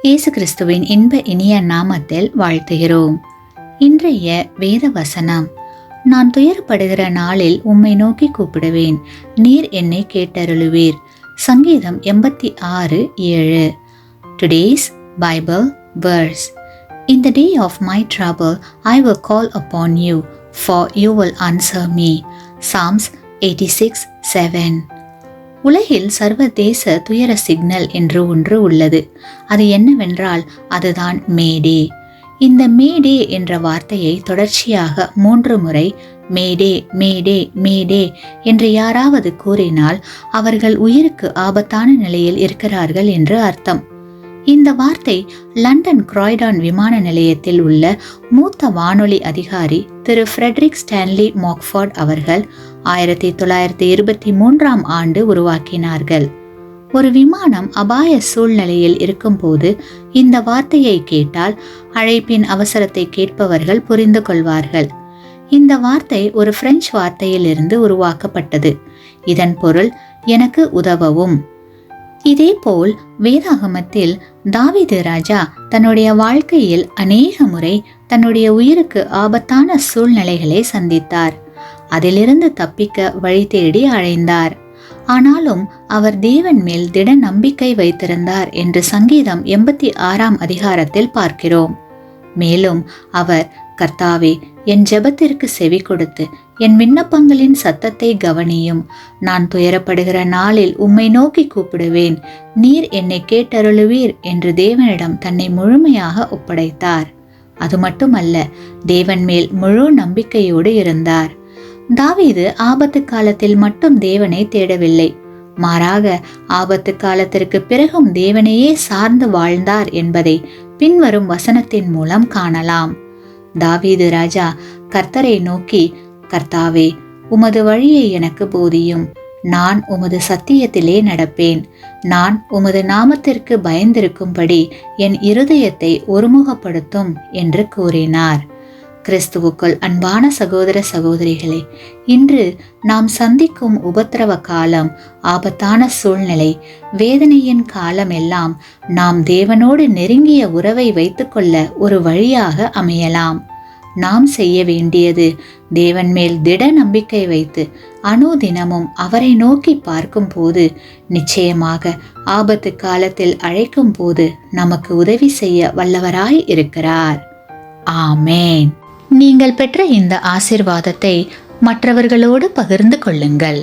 இயேசு கிறிஸ்துவின் இன்ப இனிய நாமத்தில் வாழ்த்துகிறோம். இன்றைய வேத வசனம்: நான் துயரப்படுகிற நாளில் உம்மை நோக்கி கூப்பிடுவேன், நீர் என்னை கேட்டருளுவீர். சங்கீதம் 86:7. Today's Bible verse: In the day of my trouble, I will call upon you, for you will answer me. Psalms 86:7. உலகில் சர்வதேச துயர சிக்னல் என்று ஒன்று உள்ளது. அது என்னவென்றால் அதுதான் மேடே. இந்த மேடே என்ற வார்த்தையை தொடர்ச்சியாக 3 முறை மேடே மேடே மேடே என்று யாராவது கூறினால் அவர்கள் உயிருக்கு ஆபத்தான நிலையில் இருக்கிறார்கள் என்று அர்த்தம். இந்த வார்த்தை லண்டன் கிராய்டான் விமான நிலையத்தில் உள்ள மூத்த வானொலி அதிகாரி திரு ஃப்ரெட்ரிக் ஸ்டான்லி மாக்ஃபோர்ட் அவர்கள் 1923ஆம் ஆண்டு உருவாக்கினார்கள். ஒரு விமானம் அபாய சூழ்நிலையில் இருக்கும்போது இந்த வார்த்தையை கேட்டால் அழைப்பின் அவசரத்தை கேட்பவர்கள் புரிந்து கொள்வார்கள். இந்த வார்த்தை ஒரு பிரெஞ்சு வார்த்தையிலிருந்து உருவாக்கப்பட்டது. இதன் பொருள் எனக்கு உதவவும். இதேபோல் வேதாகமத்தில் தாவீது ராஜா தன்னுடைய வாழ்க்கையில் அநேக முறை தன்னுடைய உயிருக்கு ஆபத்தான சூழ்நிலைகளை சந்தித்தார். அதிலிருந்து தப்பிக்க வழி தேடி அழைந்தார். ஆனாலும் அவர் தேவன் மேல் திட நம்பிக்கை வைத்திருந்தார் என்று சங்கீதம் 86ஆம் அதிகாரத்தில் பார்க்கிறோம். மேலும் அவர், கர்த்தாவே, என் ஜெபத்திற்கு செவி கொடுத்து என் விண்ணப்பங்களின் சத்தத்தை கவனியும். நான் துயரப்படுகிற நாளில் உம்மை நோக்கி கூப்பிடுவேன், நீர் என்னை கேட்டருளுவீர் என்று தேவனிடம் தன்னை முழுமையாக ஒப்படைத்தார். அது மட்டுமல்ல, தேவன் மேல் முழு நம்பிக்கையோடு இருந்தார். தாவீது ஆபத்து காலத்தில் மட்டும் தேவனை தேடவில்லை, மாறாக ஆபத்து காலத்திற்கு பிறகும் தேவனையே சார்ந்து வாழ்ந்தார் என்பதை பின்வரும் வசனத்தின் மூலம் காணலாம். தாவீது ராஜா கர்த்தரை நோக்கி, கர்த்தாவே, உமது வழியை எனக்கு போதியும். நான் உமது சத்தியத்திலே நடப்பேன். நான் உமது நாமத்திற்கு பயந்திருக்கும்படி என் இருதயத்தை ஒருமுகப்படுத்தும் என்று கூறினார். கிறிஸ்துவுக்குள் அன்பான சகோதர சகோதரிகளே, இன்று நாம் சந்திக்கும் உபத்திரவ காலம், ஆபத்தான சூழ்நிலை, வேதனையின் காலம் எல்லாம் நாம் தேவனோடு நெருங்கிய உறவை வைத்துக்கொள்ள ஒரு வழியாக அமையலாம். நாம் செய்ய வேண்டியது தேவன் மேல் திட நம்பிக்கை வைத்து அனுதினமும் அவரை நோக்கி பார்க்கும் போது, நிச்சயமாக ஆபத்து காலத்தில் அழைக்கும் போது நமக்கு உதவி செய்ய வல்லவராய் இருக்கிறார். ஆமேன். நீங்கள் பெற்ற இந்த ஆசீர்வாதத்தை மற்றவர்களோடு பகிர்ந்து கொள்ளுங்கள்.